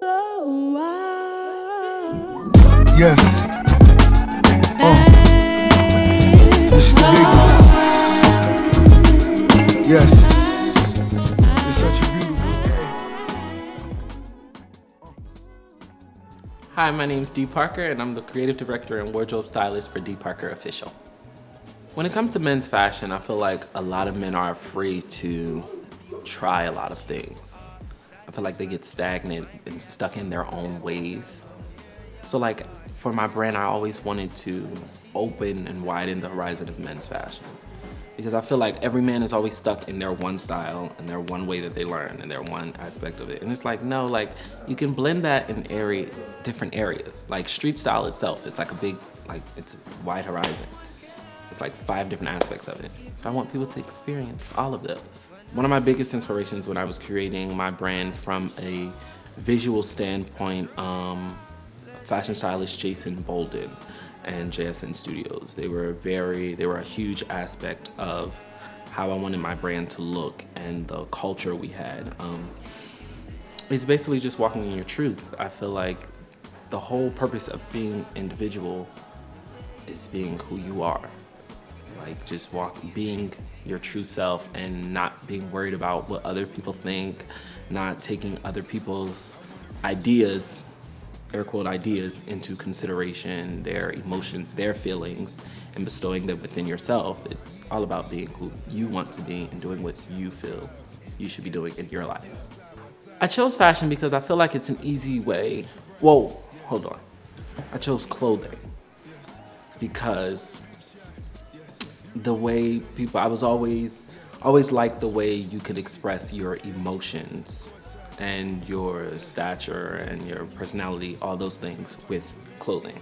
Yes. This is the biggest. Yes. It's such a beautiful day. Hi, my name is D.Parker, and I'm the creative director and wardrobe stylist for D.Parker Official. When it comes to men's fashion, I feel like a lot of men are afraid to try a lot of things. I feel like they get stagnant and stuck in their own ways. So like for my brand, I always wanted to open and widen the horizon of men's fashion. Because I feel like every man is always stuck in their one style and their one way that they learn and their one aspect of it. And it's like, no, like you can blend that in different areas. Like street style itself, it's like a big, it's a wide horizon. It's like 5 different aspects of it. So I want people to experience all of those. One of my biggest inspirations when I was creating my brand from a visual standpoint, fashion stylist Jason Bolden and JSN Studios. They were a huge aspect of how I wanted my brand to look and the culture we had. It's basically just walking in your truth. I feel like the whole purpose of being individual is being who you are. Like just being your true self and not being worried about what other people think, not taking other people's ideas, air quote ideas, into consideration, their emotions, their feelings, and bestowing them within yourself. It's all about being who you want to be and doing what you feel you should be doing in your life. I chose fashion because I feel like it's an easy way. Whoa, hold on. I chose clothing because the way I was always liked the way you could express your emotions and your stature and your personality, all those things with clothing.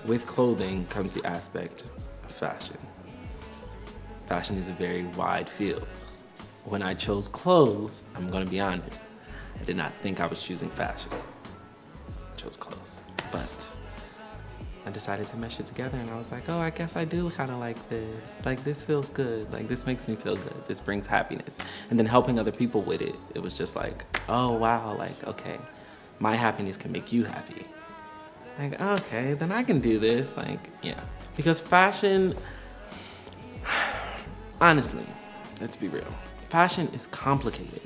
With clothing comes the aspect of fashion. Fashion is a very wide field. When I chose clothes, I'm gonna be honest, I did not think I was choosing fashion. I chose clothes, but I decided to mesh it together and I was like, oh, I guess I do kind of like this. Like this feels good. Like this makes me feel good. This brings happiness. And then helping other people with it, it was just like, oh wow, like, okay, my happiness can make you happy. Like, okay, then I can do this. Like, yeah. Because fashion, honestly, let's be real. Fashion is complicated.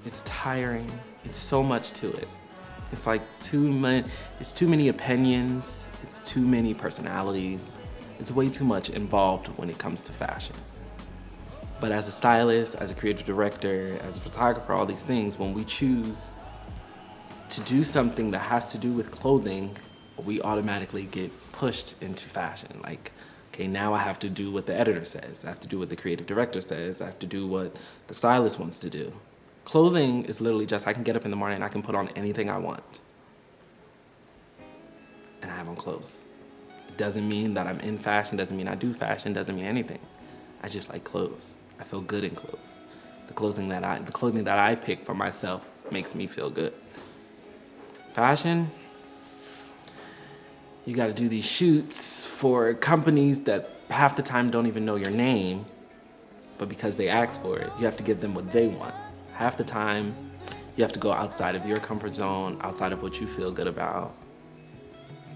It's tiring. It's so much to it. It's like too many opinions. It's too many personalities. It's way too much involved when it comes to fashion. But as a stylist, as a creative director, as a photographer, all these things, when we choose to do something that has to do with clothing, we automatically get pushed into fashion. Like, okay, now I have to do what the editor says. I have to do what the creative director says. I have to do what the stylist wants to do. Clothing is literally just, I can get up in the morning and I can put on anything I want. And I have on clothes. It doesn't mean that I'm in fashion, doesn't mean I do fashion, doesn't mean anything. I just like clothes. I feel good in clothes. The clothing that I pick for myself makes me feel good. Fashion, you gotta do these shoots for companies that half the time don't even know your name, but because they ask for it, you have to give them what they want. Half the time, you have to go outside of your comfort zone, outside of what you feel good about,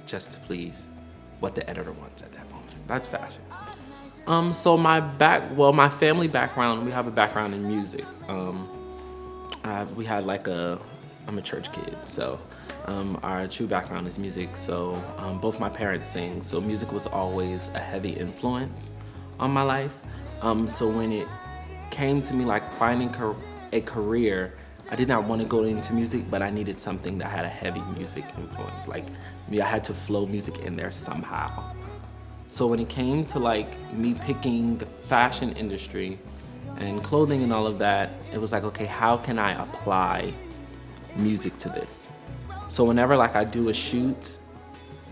just to please what the editor wants at that moment. That's fashion. So my family background, we have a background in music. I'm a church kid, so our true background is music. So both my parents sing, so music was always a heavy influence on my life. So when it came to me like finding a career, I did not want to go into music, but I needed something that had a heavy music influence. Like, I had to flow music in there somehow. So when it came to like me picking the fashion industry and clothing and all of that, it was like, okay, how can I apply music to this? So whenever like I do a shoot,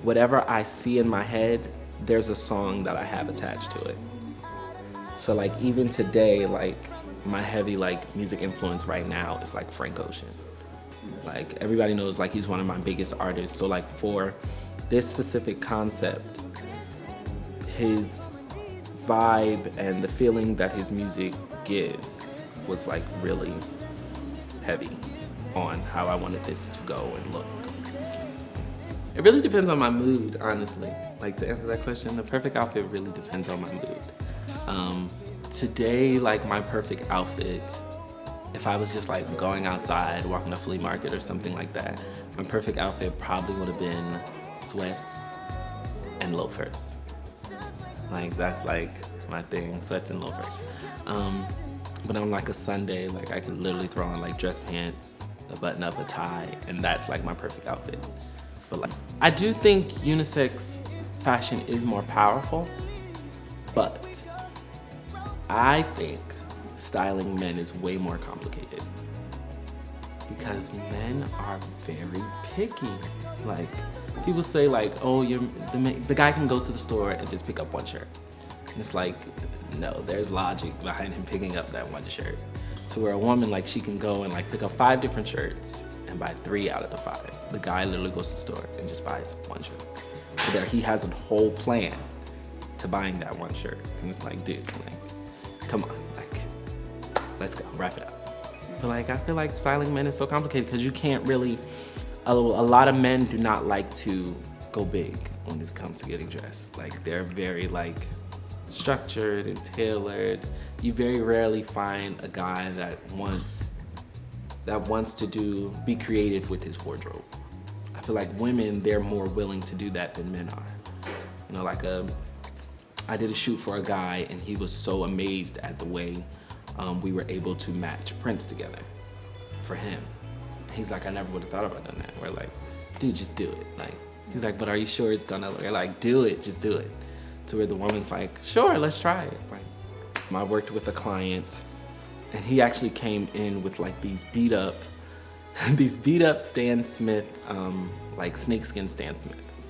whatever I see in my head, there's a song that I have attached to it. So like even today, like my heavy like music influence right now is like Frank Ocean. Like everybody knows like he's one of my biggest artists. So like for this specific concept, his vibe and the feeling that his music gives was like really heavy. on how I wanted this to go and look. It really depends on my mood, honestly. Like, to answer that question, the perfect outfit really depends on my mood. Today, like, my perfect outfit, if I was just like going outside, walking to a flea market or something like that, my perfect outfit probably would have been sweats and loafers. Like, that's like my thing, sweats and loafers. But on like a Sunday, like I could literally throw on like dress pants, a button up, a tie, and that's like my perfect outfit. But like, I do think unisex fashion is more powerful, but I think styling men is way more complicated because men are very picky. Like, people say like, oh, the guy can go to the store and just pick up one shirt. And it's like, no, there's logic behind him picking up that one shirt. So where a woman, like, she can go and like pick up 5 different shirts and buy 3 out of the 5. The guy literally goes to the store and just buys one shirt. So there he has a whole plan to buying that one shirt. And it's like, dude, like, come on, like, let's go, wrap it up. But like, I feel like styling men is so complicated because you can't really, a lot of men do not like to go big when it comes to getting dressed. Like, they're very like structured and tailored. You very rarely find a guy that wants to be creative with his wardrobe. I feel like women, they're more willing to do that than men are. You know, like I did a shoot for a guy and he was so amazed at the way we were able to match prints together for him. He's like, I never would have thought about doing that. We're like, dude, just do it. Like, he's like, but are you sure it's gonna look? We're like, do it, just do it. To where the woman's like, sure, let's try it. Like, I worked with a client and he actually came in with like these beat up Stan Smith, like snakeskin Stan Smiths.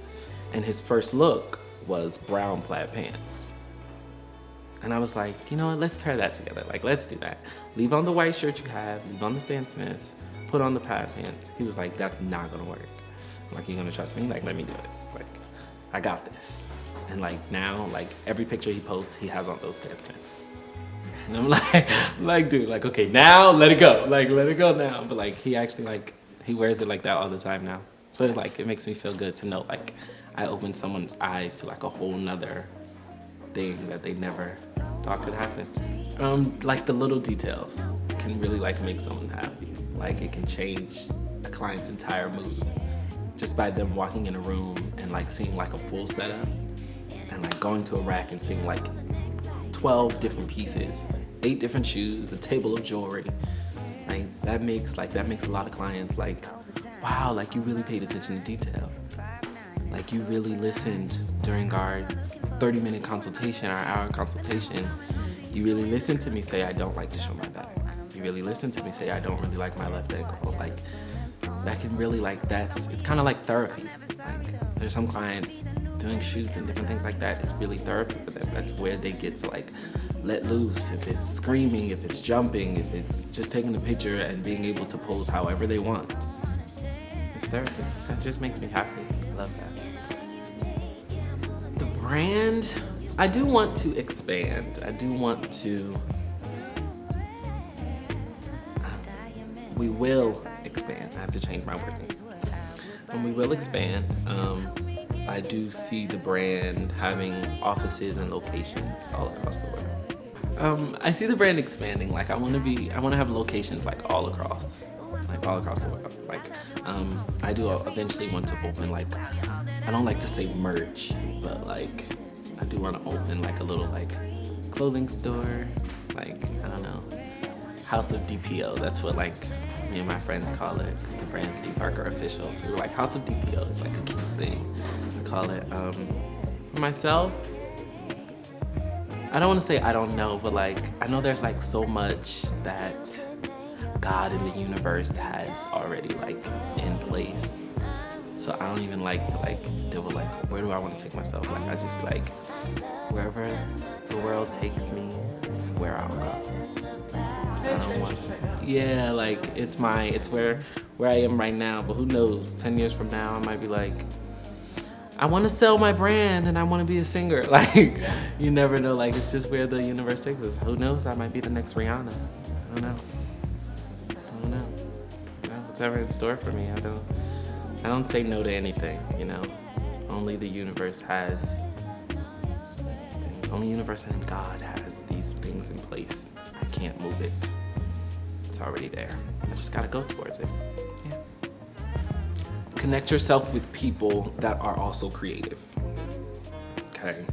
And his first look was brown plaid pants. And I was like, you know what, let's pair that together. Like, let's do that. Leave on the white shirt you have, leave on the Stan Smiths, put on the plaid pants. He was like, that's not gonna work. I'm like, you gonna trust me? Like, let me do it. Like, I got this. And like now, like every picture he posts, he has on those Stan Smiths. And I'm like, dude, like, okay, now let it go. Like, let it go now. But like, he actually like, he wears it like that all the time now. So it's like, it makes me feel good to know like I opened someone's eyes to like a whole nother thing that they never thought could happen. Like the little details can really like make someone happy. Like, it can change a client's entire mood just by them walking in a room and like seeing like a full setup and like going to a rack and seeing like 12 different pieces, 8 different shoes, a table of jewelry. Like, that makes a lot of clients like, wow, like you really paid attention to detail. Like, you really listened during our 30-minute consultation, our hour consultation. You really listened to me say I don't like to show my back. You really listened to me say I don't really like my left ankle. Like, that can really like, it's kind of like therapy. Like, there's some clients doing shoots and different things like that. It's really therapy for them. That's where they get to like let loose. If it's screaming, if it's jumping, if it's just taking a picture and being able to pose however they want. It's therapy. That just makes me happy. I love that. The brand, I do want to expand. I do want to, we will expand. I have to change my wording. We will expand. I do see the brand having offices and locations all across the world. I see the brand expanding. Like, I want to have locations like all across the world. Like, I do eventually want to open like, I don't like to say merch, but like, I do want to open like a little like clothing store, like, I don't know, House of DPO. That's what like me and my friends call it. The brand's D.Parker official. So we were like, House of DPO is like a cute thing to call it. For myself, I don't want to say I don't know, but like, I know there's like so much that God in the universe has already like in place. So I don't even like to like deal with like, where do I want to take myself? Like, I just be like, wherever the world takes me is where I'll go. I don't want to, yeah, like it's where I am right now, but who knows, 10 years from now I might be like, I want to sell my brand and I want to be a singer. Like, you never know, like it's just where the universe takes us. Who knows, I might be the next Rihanna. I don't know. whatever in store for me. I don't say no to anything, you know. Only the universe has things. Only universe and God has these things in place. I can't move it. It's already there. I just gotta go towards it. Yeah. Connect yourself with people that are also creative. Okay?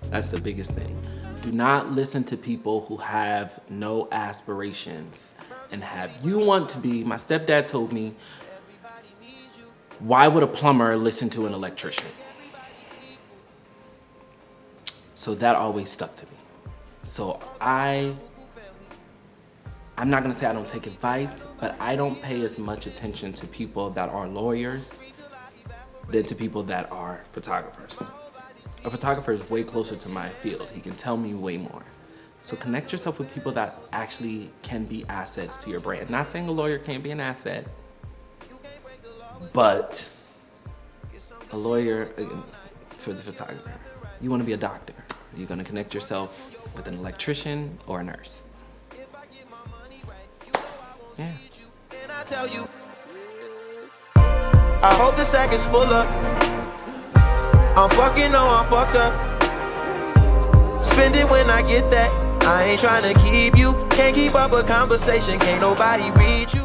That's the biggest thing. Do not listen to people who have no aspirations and have you want to be. My stepdad told me, why would a plumber listen to an electrician? So that always stuck to me. So I'm not gonna say I don't take advice, but I don't pay as much attention to people that are lawyers than to people that are photographers. A photographer is way closer to my field. He can tell me way more. So connect yourself with people that actually can be assets to your brand. Not saying a lawyer can't be an asset, but a lawyer towards a photographer. You want to be a doctor. You're going to connect yourself with an electrician or a nurse. Yeah. I hope the sack is full up. I'm fucked up. Spend it when I get that. I ain't trying to keep you. Can't keep up a conversation. Can't nobody read you.